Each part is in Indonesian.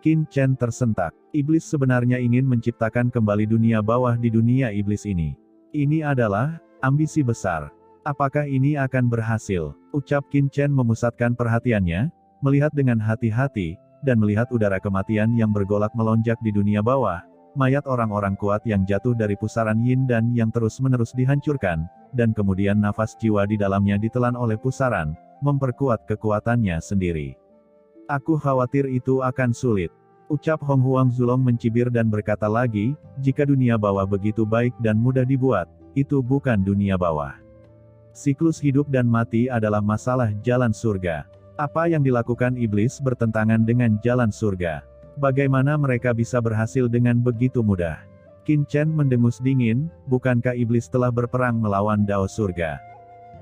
Qin Chen tersentak. Iblis sebenarnya ingin menciptakan kembali dunia bawah di dunia iblis ini. Ini adalah ambisi besar. Apakah ini akan berhasil? Ucap Qin Chen memusatkan perhatiannya, melihat dengan hati-hati, dan melihat udara kematian yang bergolak melonjak di dunia bawah, mayat orang-orang kuat yang jatuh dari pusaran yin dan yang terus-menerus dihancurkan, dan kemudian nafas jiwa di dalamnya ditelan oleh pusaran, memperkuat kekuatannya sendiri. Aku khawatir itu akan sulit. Ucap Hong Huang Zulong mencibir dan berkata lagi, jika dunia bawah begitu baik dan mudah dibuat, itu bukan dunia bawah. Siklus hidup dan mati adalah masalah jalan surga. Apa yang dilakukan iblis bertentangan dengan jalan surga. Bagaimana mereka bisa berhasil dengan begitu mudah? Qin Chen mendengus dingin, bukankah iblis telah berperang melawan Dao surga?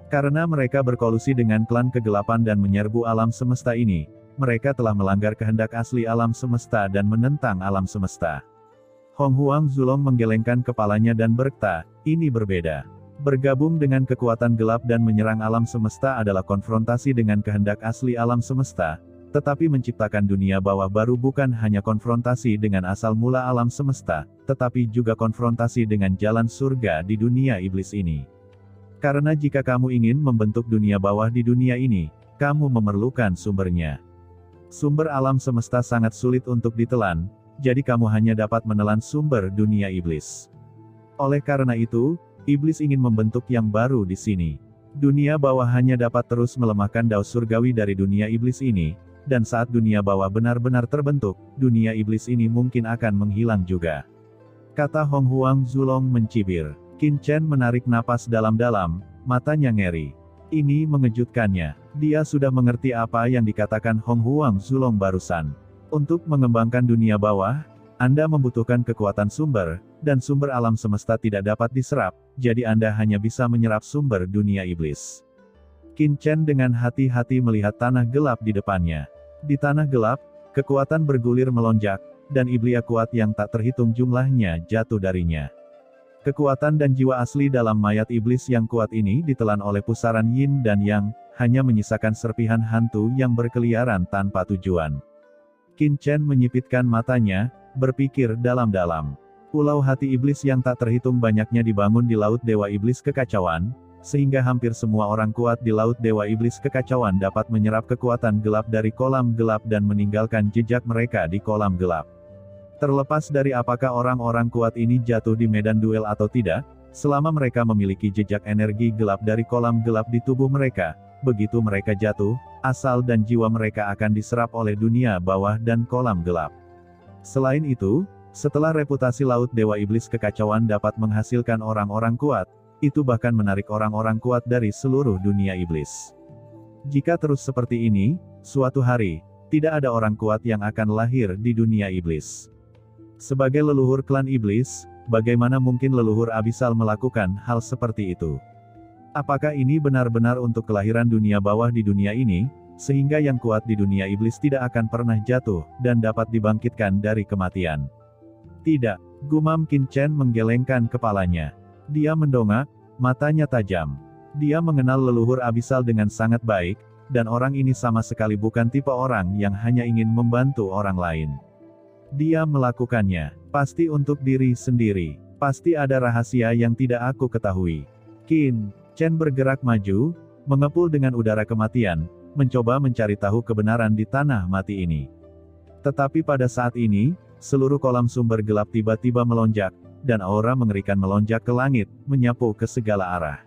Karena mereka berkolusi dengan klan kegelapan dan menyerbu alam semesta ini, mereka telah melanggar kehendak asli alam semesta dan menentang alam semesta. Hong Huang Zulong menggelengkan kepalanya dan berkata, ini berbeda. Bergabung dengan kekuatan gelap dan menyerang alam semesta adalah konfrontasi dengan kehendak asli alam semesta, tetapi menciptakan dunia bawah baru bukan hanya konfrontasi dengan asal mula alam semesta, tetapi juga konfrontasi dengan jalan surga di dunia iblis ini. Karena jika kamu ingin membentuk dunia bawah di dunia ini, kamu memerlukan sumbernya. Sumber alam semesta sangat sulit untuk ditelan, jadi kamu hanya dapat menelan sumber dunia iblis. Oleh karena itu, iblis ingin membentuk yang baru di sini. Dunia bawah hanya dapat terus melemahkan Dao surgawi dari dunia iblis ini, dan saat dunia bawah benar-benar terbentuk, dunia iblis ini mungkin akan menghilang juga. Kata Hong Huang Zulong mencibir. Qin Chen menarik napas dalam-dalam, matanya ngeri. Ini mengejutkannya. Dia sudah mengerti apa yang dikatakan Hong Huang Zulong barusan. Untuk mengembangkan dunia bawah, Anda membutuhkan kekuatan sumber, dan sumber alam semesta tidak dapat diserap, jadi Anda hanya bisa menyerap sumber dunia iblis. Qin Chen dengan hati-hati melihat tanah gelap di depannya. Di tanah gelap, kekuatan bergulir melonjak, dan iblis kuat yang tak terhitung jumlahnya jatuh darinya. Kekuatan dan jiwa asli dalam mayat iblis yang kuat ini ditelan oleh pusaran yin dan yang, hanya menyisakan serpihan hantu yang berkeliaran tanpa tujuan. Qin Chen menyipitkan matanya, berpikir dalam-dalam. Pulau hati iblis yang tak terhitung banyaknya dibangun di Laut Dewa Iblis Kekacauan, sehingga hampir semua orang kuat di Laut Dewa Iblis Kekacauan dapat menyerap kekuatan gelap dari kolam gelap dan meninggalkan jejak mereka di kolam gelap. Terlepas dari apakah orang-orang kuat ini jatuh di medan duel atau tidak, selama mereka memiliki jejak energi gelap dari kolam gelap di tubuh mereka, begitu mereka jatuh, asal dan jiwa mereka akan diserap oleh dunia bawah dan kolam gelap. Selain itu, setelah reputasi Laut Dewa Iblis Kekacauan dapat menghasilkan orang-orang kuat, itu bahkan menarik orang-orang kuat dari seluruh dunia iblis. Jika terus seperti ini, suatu hari, tidak ada orang kuat yang akan lahir di dunia iblis. Sebagai leluhur klan iblis, bagaimana mungkin leluhur abisal melakukan hal seperti itu? Apakah ini benar-benar untuk kelahiran dunia bawah di dunia ini, sehingga yang kuat di dunia iblis tidak akan pernah jatuh, dan dapat dibangkitkan dari kematian? Tidak, gumam Qin Chen menggelengkan kepalanya. Dia mendongak, matanya tajam. Dia mengenal leluhur abisal dengan sangat baik, dan orang ini sama sekali bukan tipe orang yang hanya ingin membantu orang lain. Dia melakukannya, pasti untuk diri sendiri. Pasti ada rahasia yang tidak aku ketahui. Qin Chen bergerak maju, mengepul dengan udara kematian, mencoba mencari tahu kebenaran di tanah mati ini. Tetapi pada saat ini, seluruh kolam sumber gelap tiba-tiba melonjak, dan aura mengerikan melonjak ke langit, menyapu ke segala arah.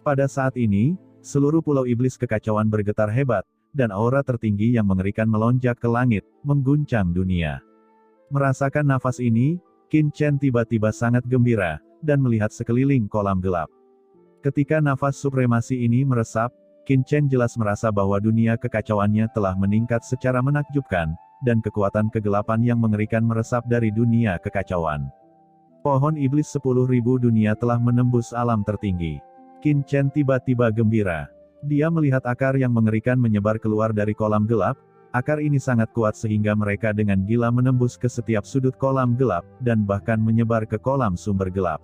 Pada saat ini, seluruh pulau iblis kekacauan bergetar hebat, dan aura tertinggi yang mengerikan melonjak ke langit, mengguncang dunia. Merasakan nafas ini, Qin Chen tiba-tiba sangat gembira, dan melihat sekeliling kolam gelap. Ketika nafas supremasi ini meresap, Qin Chen jelas merasa bahwa dunia kekacauannya telah meningkat secara menakjubkan, dan kekuatan kegelapan yang mengerikan meresap dari dunia kekacauan. Pohon iblis 10.000 dunia telah menembus alam tertinggi. Qin Chen tiba-tiba gembira. Dia melihat akar yang mengerikan menyebar keluar dari kolam gelap. Akar ini sangat kuat sehingga mereka dengan gila menembus ke setiap sudut kolam gelap, dan bahkan menyebar ke kolam sumber gelap.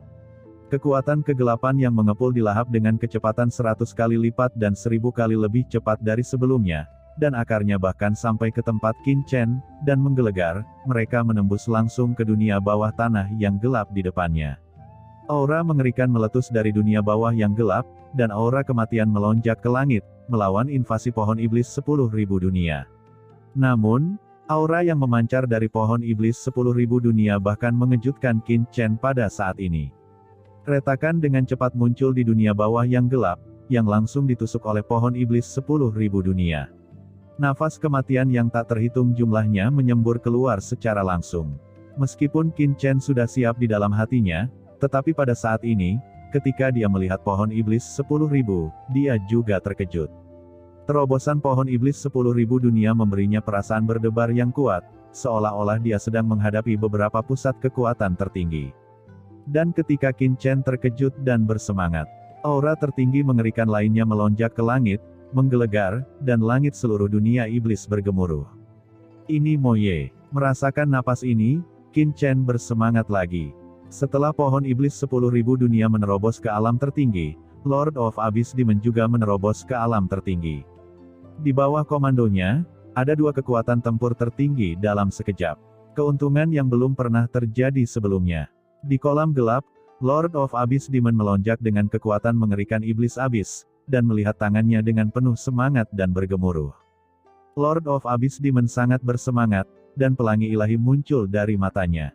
Kekuatan kegelapan yang mengepul dilahap dengan kecepatan 100 kali lipat dan 1000 kali lebih cepat dari sebelumnya, dan akarnya bahkan sampai ke tempat Qin Chen, dan menggelegar, mereka menembus langsung ke dunia bawah tanah yang gelap di depannya. Aura mengerikan meletus dari dunia bawah yang gelap, dan aura kematian melonjak ke langit, melawan invasi pohon iblis 10.000 dunia. Namun, aura yang memancar dari pohon iblis 10.000 dunia bahkan mengejutkan Qin Chen pada saat ini. Retakan dengan cepat muncul di dunia bawah yang gelap, yang langsung ditusuk oleh pohon iblis 10.000 dunia. Nafas kematian yang tak terhitung jumlahnya menyembur keluar secara langsung. Meskipun Qin Chen sudah siap di dalam hatinya, tetapi pada saat ini, ketika dia melihat pohon iblis 10.000, dia juga terkejut. Terobosan pohon iblis 10.000 dunia memberinya perasaan berdebar yang kuat, seolah-olah dia sedang menghadapi beberapa pusat kekuatan tertinggi. Dan ketika Qin Chen terkejut dan bersemangat, aura tertinggi mengerikan lainnya melonjak ke langit, menggelegar, dan langit seluruh dunia iblis bergemuruh. Ini Moye. Merasakan napas ini, Qin Chen bersemangat lagi. Setelah pohon iblis 10.000 dunia menerobos ke alam tertinggi, Lord of Abyss Demon juga menerobos ke alam tertinggi. Di bawah komandonya, ada dua kekuatan tempur tertinggi dalam sekejap. Keuntungan yang belum pernah terjadi sebelumnya. Di kolam gelap, Lord of Abyss Demon melonjak dengan kekuatan mengerikan iblis abis, dan melihat tangannya dengan penuh semangat dan bergemuruh. Lord of Abyss Demon sangat bersemangat, dan pelangi ilahi muncul dari matanya.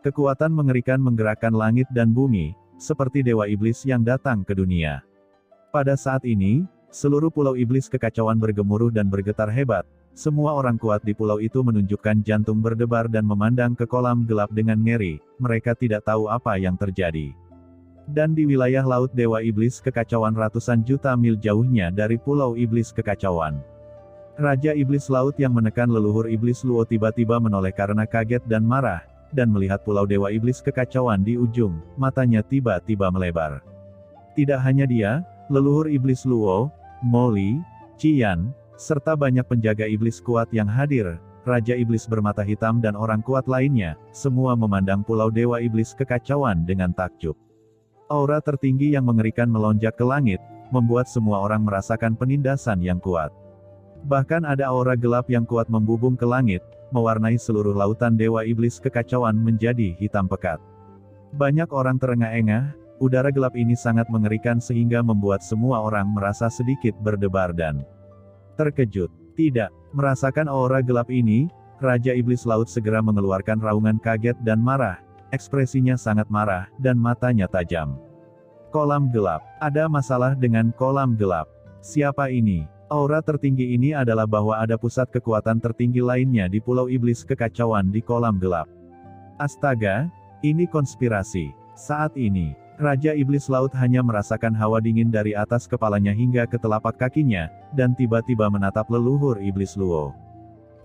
Kekuatan mengerikan menggerakkan langit dan bumi, seperti dewa iblis yang datang ke dunia. Pada saat ini, seluruh pulau iblis kekacauan bergemuruh dan bergetar hebat. Semua orang kuat di pulau itu menunjukkan jantung berdebar dan memandang ke kolam gelap dengan ngeri, mereka tidak tahu apa yang terjadi. Dan di wilayah laut Dewa Iblis Kekacauan ratusan juta mil jauhnya dari pulau Iblis Kekacauan. Raja Iblis Laut yang menekan leluhur Iblis Luo tiba-tiba menoleh karena kaget dan marah, dan melihat pulau Dewa Iblis Kekacauan di ujung, matanya tiba-tiba melebar. Tidak hanya dia, leluhur Iblis Luo, Molly, Qian, serta banyak penjaga iblis kuat yang hadir, Raja Iblis bermata hitam dan orang kuat lainnya, semua memandang pulau Dewa Iblis Kekacauan dengan takjub. Aura tertinggi yang mengerikan melonjak ke langit, membuat semua orang merasakan penindasan yang kuat. Bahkan ada aura gelap yang kuat membubung ke langit, mewarnai seluruh lautan Dewa Iblis Kekacauan menjadi hitam pekat. Banyak orang terengah-engah, udara gelap ini sangat mengerikan sehingga membuat semua orang merasa sedikit berdebar dan terkejut. Tidak merasakan aura gelap ini, Raja Iblis Laut segera mengeluarkan raungan kaget dan marah, ekspresinya sangat marah, dan matanya tajam. Kolam gelap. Ada masalah dengan kolam gelap. Siapa ini? Aura tertinggi ini adalah bahwa ada pusat kekuatan tertinggi lainnya di Pulau Iblis Kekacauan di kolam gelap. Astaga, ini konspirasi. Saat ini, Raja Iblis Laut hanya merasakan hawa dingin dari atas kepalanya hingga ke telapak kakinya, dan tiba-tiba menatap leluhur Iblis Luo.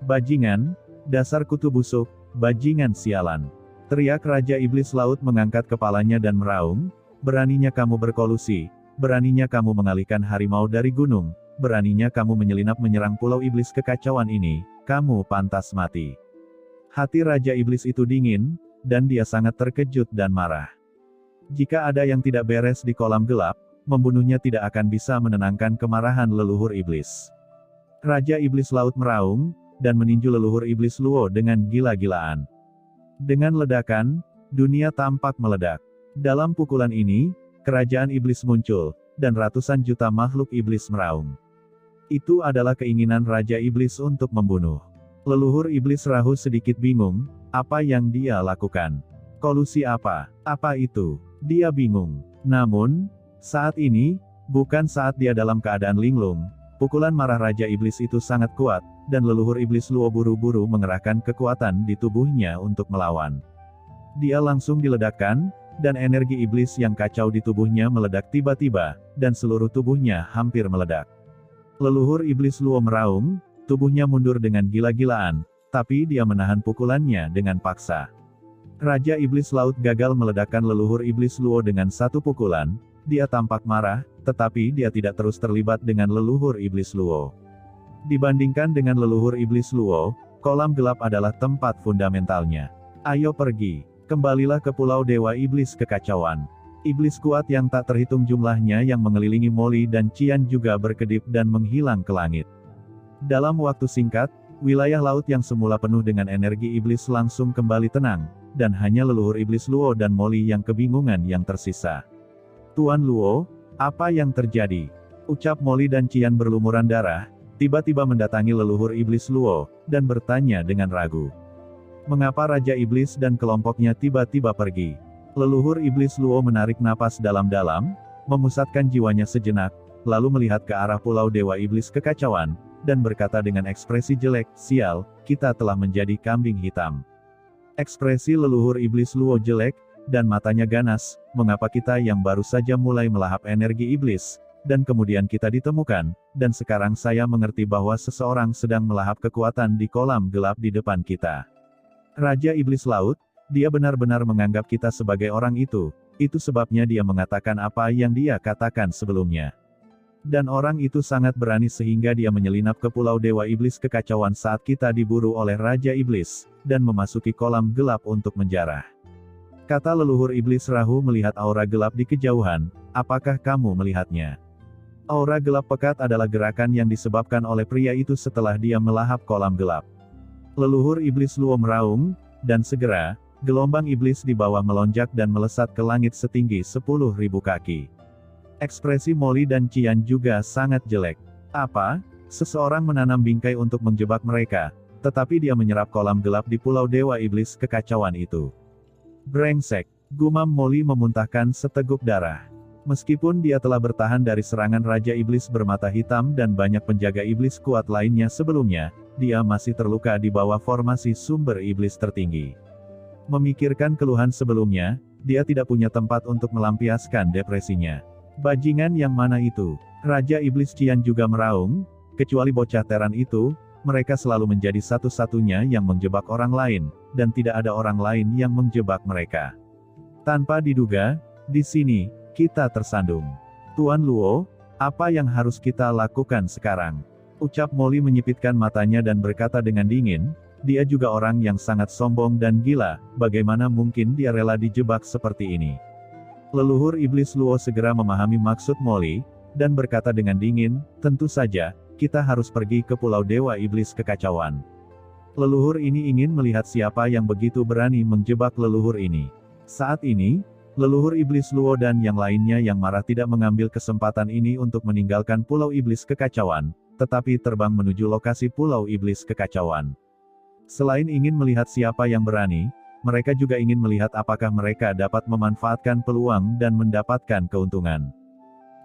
Bajingan, dasar kutu busuk, bajingan sialan. Teriak Raja Iblis Laut mengangkat kepalanya dan meraung, beraninya kamu berkolusi, beraninya kamu mengalihkan harimau dari gunung, beraninya kamu menyelinap menyerang Pulau Iblis Kekacauan ini, kamu pantas mati. Hati Raja Iblis itu dingin, dan dia sangat terkejut dan marah. Jika ada yang tidak beres di kolam gelap, membunuhnya tidak akan bisa menenangkan kemarahan leluhur iblis. Raja Iblis Laut meraung, dan meninju leluhur Iblis Luo dengan gila-gilaan. Dengan ledakan, dunia tampak meledak. Dalam pukulan ini, kerajaan iblis muncul, dan ratusan juta makhluk iblis meraung. Itu adalah keinginan Raja Iblis untuk membunuh. Leluhur Iblis Rahu sedikit bingung, apa yang dia lakukan. Kolusi apa? Apa itu? Dia bingung. Namun, saat ini, bukan saat dia dalam keadaan linglung. Pukulan marah Raja Iblis itu sangat kuat, dan leluhur Iblis Luo buru-buru mengerahkan kekuatan di tubuhnya untuk melawan. Dia langsung diledakkan, dan energi iblis yang kacau di tubuhnya meledak tiba-tiba, dan seluruh tubuhnya hampir meledak. Leluhur Iblis Luo meraung, tubuhnya mundur dengan gila-gilaan, tapi dia menahan pukulannya dengan paksa. Raja Iblis Laut gagal meledakkan leluhur Iblis Luo dengan satu pukulan, dia tampak marah, tetapi dia tidak terus terlibat dengan leluhur Iblis Luo. Dibandingkan dengan leluhur Iblis Luo, kolam gelap adalah tempat fundamentalnya. Ayo pergi, kembalilah ke Pulau Dewa Iblis Kekacauan. Iblis kuat yang tak terhitung jumlahnya yang mengelilingi Molly dan Qian juga berkedip dan menghilang ke langit. Dalam waktu singkat, wilayah laut yang semula penuh dengan energi iblis langsung kembali tenang, dan hanya leluhur iblis Luo dan Molly yang kebingungan yang tersisa. "Tuan Luo, apa yang terjadi?" ucap Molly dan Qian berlumuran darah, tiba-tiba mendatangi leluhur iblis Luo, dan bertanya dengan ragu. Mengapa Raja Iblis dan kelompoknya tiba-tiba pergi? Leluhur iblis Luo menarik napas dalam-dalam, memusatkan jiwanya sejenak, lalu melihat ke arah Pulau Dewa Iblis Kekacauan, dan berkata dengan ekspresi jelek, "Sial, kita telah menjadi kambing hitam." Ekspresi leluhur iblis Luo jelek, dan matanya ganas. "Mengapa kita yang baru saja mulai melahap energi iblis, dan kemudian kita ditemukan, dan sekarang saya mengerti bahwa seseorang sedang melahap kekuatan di kolam gelap di depan kita. Raja Iblis Laut, dia benar-benar menganggap kita sebagai orang itu sebabnya dia mengatakan apa yang dia katakan sebelumnya. Dan orang itu sangat berani sehingga dia menyelinap ke Pulau Dewa Iblis Kekacauan saat kita diburu oleh Raja Iblis, dan memasuki kolam gelap untuk menjarah." Kata leluhur iblis Rahu melihat aura gelap di kejauhan. "Apakah kamu melihatnya?" Aura gelap pekat adalah gerakan yang disebabkan oleh pria itu setelah dia melahap kolam gelap. Leluhur iblis Luo meraung, dan segera, gelombang iblis di bawah melonjak dan melesat ke langit setinggi 10.000 kaki. Ekspresi Molly dan Qian juga sangat jelek. "Apa? Seseorang menanam bingkai untuk menjebak mereka, tetapi dia menyerap kolam gelap di Pulau Dewa Iblis Kekacauan itu. Brengsek," gumam Molly memuntahkan seteguk darah. Meskipun dia telah bertahan dari serangan Raja Iblis bermata hitam dan banyak penjaga iblis kuat lainnya sebelumnya, dia masih terluka di bawah formasi sumber iblis tertinggi. Memikirkan keluhan sebelumnya, dia tidak punya tempat untuk melampiaskan depresinya. "Bajingan yang mana itu?" Raja Iblis Qian juga meraung, "Kecuali bocah Teran itu, mereka selalu menjadi satu-satunya yang menjebak orang lain, dan tidak ada orang lain yang menjebak mereka." Tanpa diduga, di sini, kita tersandung. "Tuan Luo, apa yang harus kita lakukan sekarang?" ucap Molly menyipitkan matanya dan berkata dengan dingin, dia juga orang yang sangat sombong dan gila, bagaimana mungkin dia rela dijebak seperti ini? Leluhur iblis Luo segera memahami maksud Molly, dan berkata dengan dingin, "Tentu saja, kita harus pergi ke Pulau Dewa Iblis Kekacauan." Leluhur ini ingin melihat siapa yang begitu berani menjebak leluhur ini. Saat ini, leluhur iblis Luo dan yang lainnya yang marah tidak mengambil kesempatan ini untuk meninggalkan Pulau Iblis Kekacauan, tetapi terbang menuju lokasi Pulau Iblis Kekacauan. Selain ingin melihat siapa yang berani, mereka juga ingin melihat apakah mereka dapat memanfaatkan peluang dan mendapatkan keuntungan.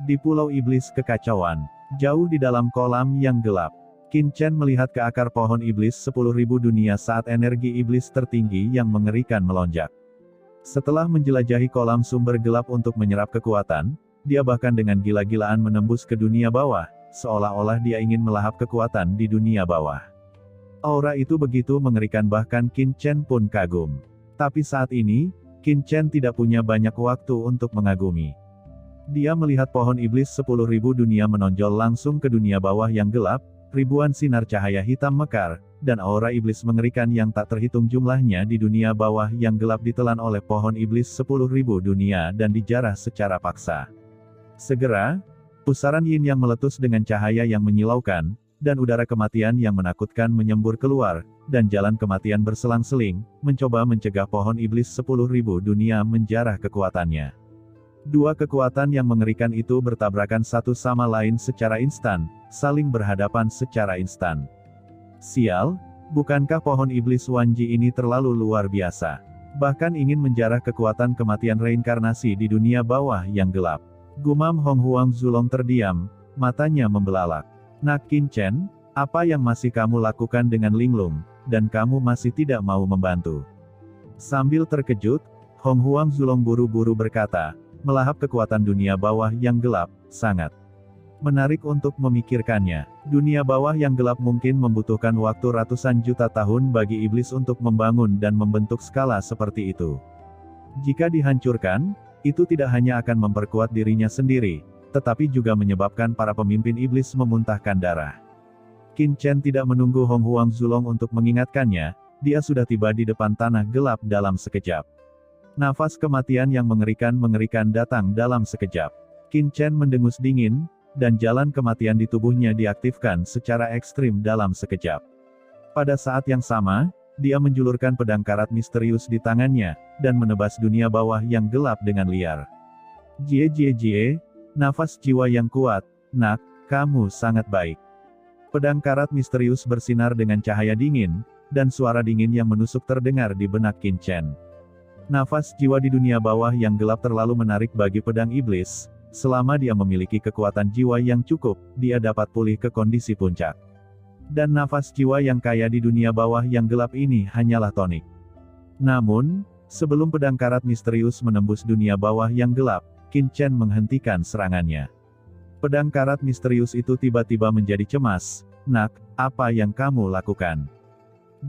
Di Pulau Iblis Kekacauan, jauh di dalam kolam yang gelap, Qin Chen melihat ke akar pohon iblis 10.000 dunia saat energi iblis tertinggi yang mengerikan melonjak. Setelah menjelajahi kolam sumber gelap untuk menyerap kekuatan, dia bahkan dengan gila-gilaan menembus ke dunia bawah, seolah-olah dia ingin melahap kekuatan di dunia bawah. Aura itu begitu mengerikan bahkan Qin Chen pun kagum. Tapi saat ini, Qin Chen tidak punya banyak waktu untuk mengagumi. Dia melihat pohon iblis 10.000 dunia menonjol langsung ke dunia bawah yang gelap, ribuan sinar cahaya hitam mekar, dan aura iblis mengerikan yang tak terhitung jumlahnya di dunia bawah yang gelap ditelan oleh pohon iblis 10.000 dunia dan dijarah secara paksa. Segera, pusaran yin yang meletus dengan cahaya yang menyilaukan, dan udara kematian yang menakutkan menyembur keluar, dan jalan kematian berselang-seling, mencoba mencegah pohon iblis 10.000 dunia menjarah kekuatannya. Dua kekuatan yang mengerikan itu bertabrakan satu sama lain secara instan, saling berhadapan secara instan. Sial, bukankah pohon iblis Wanji ini terlalu luar biasa? Bahkan ingin menjarah kekuatan kematian reinkarnasi di dunia bawah yang gelap. Gumam Hong Huang Zulong terdiam, matanya membelalak. "Nak Qin Chen, apa yang masih kamu lakukan dengan Linglung, dan kamu masih tidak mau membantu?" Sambil terkejut, Hong Huang Zulong buru-buru berkata, "Melahap kekuatan dunia bawah yang gelap, sangat menarik untuk memikirkannya. Dunia bawah yang gelap mungkin membutuhkan waktu ratusan juta tahun bagi iblis untuk membangun dan membentuk skala seperti itu. Jika dihancurkan, itu tidak hanya akan memperkuat dirinya sendiri, tetapi juga menyebabkan para pemimpin iblis memuntahkan darah." Qin Chen tidak menunggu Hong Huang Zulong untuk mengingatkannya, dia sudah tiba di depan tanah gelap dalam sekejap. Nafas kematian yang mengerikan datang dalam sekejap. Qin Chen mendengus dingin, dan jalan kematian di tubuhnya diaktifkan secara ekstrim dalam sekejap. Pada saat yang sama, dia menjulurkan pedang karat misterius di tangannya, dan menebas dunia bawah yang gelap dengan liar. Jie Jie Jie, nafas jiwa yang kuat, nak, kamu sangat baik. Pedang karat misterius bersinar dengan cahaya dingin, dan suara dingin yang menusuk terdengar di benak Qin Chen. Nafas jiwa di dunia bawah yang gelap terlalu menarik bagi pedang iblis. Selama dia memiliki kekuatan jiwa yang cukup, dia dapat pulih ke kondisi puncak. Dan nafas jiwa yang kaya di dunia bawah yang gelap ini hanyalah tonik. Namun, sebelum pedang karat misterius menembus dunia bawah yang gelap, Qin Chen menghentikan serangannya. Pedang karat misterius itu tiba-tiba menjadi cemas. Nak, apa yang kamu lakukan?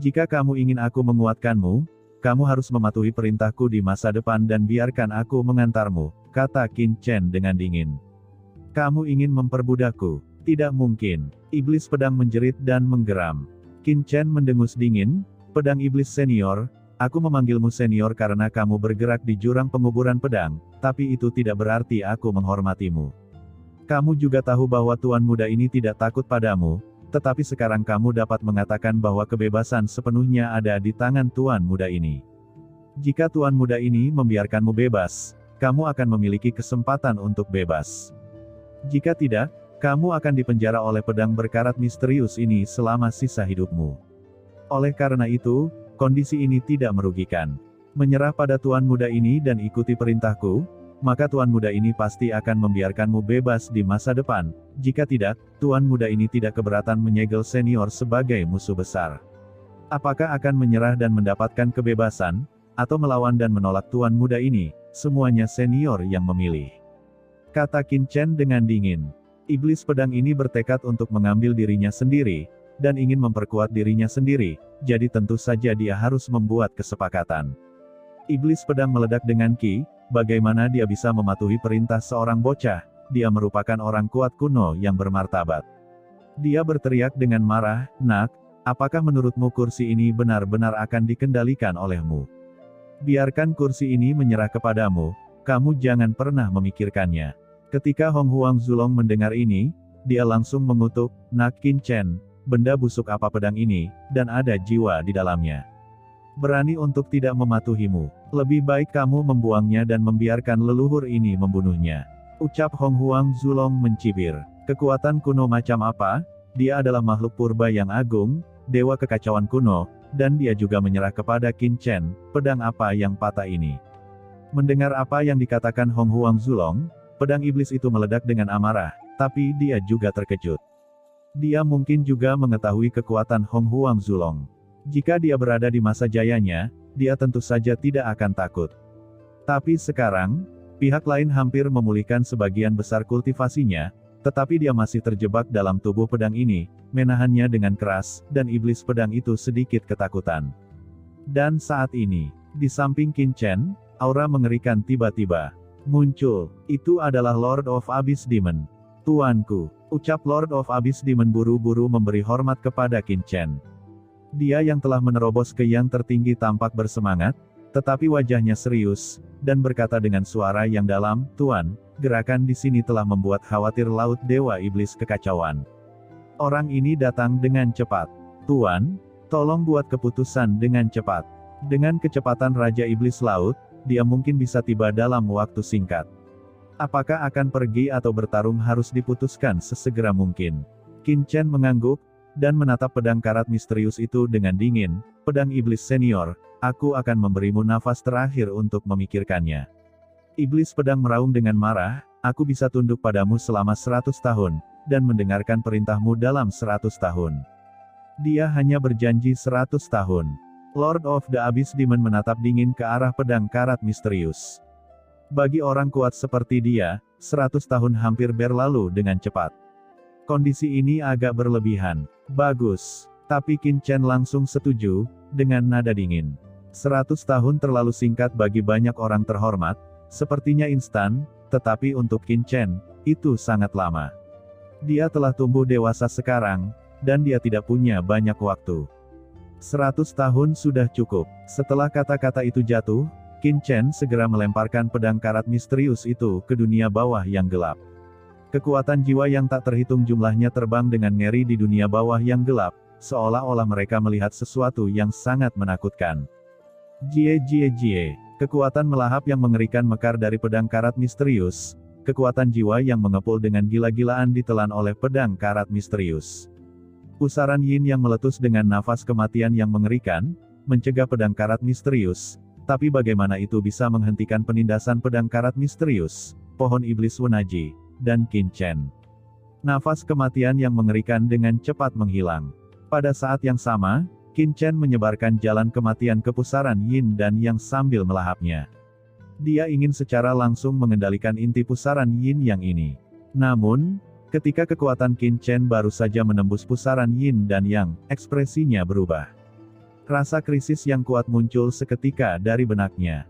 Jika kamu ingin aku menguatkanmu, kamu harus mematuhi perintahku di masa depan dan biarkan aku mengantarmu, kata Qin Chen dengan dingin. Kamu ingin memperbudakku? Tidak mungkin. Iblis pedang menjerit dan menggeram. Qin Chen mendengus dingin, pedang iblis senior, aku memanggilmu senior karena kamu bergerak di jurang penguburan pedang, tapi itu tidak berarti aku menghormatimu. Kamu juga tahu bahwa tuan muda ini tidak takut padamu, tetapi sekarang kamu dapat mengatakan bahwa kebebasan sepenuhnya ada di tangan tuan muda ini. Jika tuan muda ini membiarkanmu bebas, kamu akan memiliki kesempatan untuk bebas. Jika tidak, kamu akan dipenjara oleh pedang berkarat misterius ini selama sisa hidupmu. Oleh karena itu, kondisi ini tidak merugikan. Menyerah pada tuan muda ini dan ikuti perintahku, maka tuan muda ini pasti akan membiarkanmu bebas di masa depan. Jika tidak, tuan muda ini tidak keberatan menyegel senior sebagai musuh besar. Apakah akan menyerah dan mendapatkan kebebasan, atau melawan dan menolak tuan muda ini? Semuanya senior yang memilih, kata Qin Chen dengan dingin. Iblis pedang ini bertekad untuk mengambil dirinya sendiri, dan ingin memperkuat dirinya sendiri, jadi tentu saja dia harus membuat kesepakatan. Iblis pedang meledak dengan ki, bagaimana dia bisa mematuhi perintah seorang bocah? Dia merupakan orang kuat kuno yang bermartabat. Dia berteriak dengan marah, nak, apakah menurutmu kursi ini benar-benar akan dikendalikan olehmu? Biarkan kursi ini menyerah kepadamu, kamu jangan pernah memikirkannya. Ketika Hong Huang Zulong mendengar ini, dia langsung mengutuk, nak Qin Chen, benda busuk apa pedang ini, dan ada jiwa di dalamnya. Berani untuk tidak mematuhimu. Lebih baik kamu membuangnya dan membiarkan leluhur ini membunuhnya. Ucap Hong Huang Zulong mencibir. Kekuatan kuno macam apa? Dia adalah makhluk purba yang agung, dewa kekacauan kuno, dan dia juga menyerah kepada Qin Chen, pedang apa yang patah ini. Mendengar apa yang dikatakan Hong Huang Zulong, pedang iblis itu meledak dengan amarah, tapi dia juga terkejut. Dia mungkin juga mengetahui kekuatan Hong Huang Zulong. Jika dia berada di masa jayanya, dia tentu saja tidak akan takut. Tapi sekarang, pihak lain hampir memulihkan sebagian besar kultivasinya, tetapi dia masih terjebak dalam tubuh pedang ini, menahannya dengan keras, dan iblis pedang itu sedikit ketakutan. Dan saat ini, di samping Qin Chen, aura mengerikan tiba-tiba muncul. Itu adalah Lord of Abyss Demon. Tuanku, ucap Lord of Abyss Demon buru-buru memberi hormat kepada Qin Chen. Dia yang telah menerobos ke yang tertinggi tampak bersemangat, tetapi wajahnya serius, dan berkata dengan suara yang dalam, Tuan, gerakan di sini telah membuat khawatir laut dewa iblis kekacauan. Orang ini datang dengan cepat. Tuan, tolong buat keputusan dengan cepat. Dengan kecepatan Raja Iblis Laut, dia mungkin bisa tiba dalam waktu singkat. Apakah akan pergi atau bertarung harus diputuskan sesegera mungkin. Qin Chen mengangguk, dan menatap pedang karat misterius itu dengan dingin, pedang iblis senior, aku akan memberimu nafas terakhir untuk memikirkannya. Iblis pedang meraung dengan marah, aku bisa tunduk padamu selama 100 tahun, dan mendengarkan perintahmu dalam 100 tahun. Dia hanya berjanji 100 tahun. Lord of the Abyss Demon menatap dingin ke arah pedang karat misterius. Bagi orang kuat seperti dia, 100 tahun hampir berlalu dengan cepat. Kondisi ini agak berlebihan. Bagus. Tapi Qin Chen langsung setuju, dengan nada dingin. 100 tahun terlalu singkat bagi banyak orang terhormat, sepertinya instan, tetapi untuk Qin Chen, itu sangat lama. Dia telah tumbuh dewasa sekarang, dan dia tidak punya banyak waktu. 100 tahun sudah cukup. Setelah kata-kata itu jatuh, Qin Chen segera melemparkan pedang karat misterius itu ke dunia bawah yang gelap. Kekuatan jiwa yang tak terhitung jumlahnya terbang dengan ngeri di dunia bawah yang gelap, seolah-olah mereka melihat sesuatu yang sangat menakutkan. Jie jie jie, kekuatan melahap yang mengerikan mekar dari pedang karat misterius, kekuatan jiwa yang mengepul dengan gila-gilaan ditelan oleh pedang karat misterius. Pusaran yin yang meletus dengan nafas kematian yang mengerikan, mencegah pedang karat misterius, tapi bagaimana itu bisa menghentikan penindasan pedang karat misterius, pohon iblis Wunaji, dan Qin Chen. Nafas kematian yang mengerikan dengan cepat menghilang. Pada saat yang sama, Qin Chen menyebarkan jalan kematian ke pusaran yin dan yang sambil melahapnya. Dia ingin secara langsung mengendalikan inti pusaran yin yang ini. Namun, ketika kekuatan Qin Chen baru saja menembus pusaran yin dan yang, ekspresinya berubah. Rasa krisis yang kuat muncul seketika dari benaknya.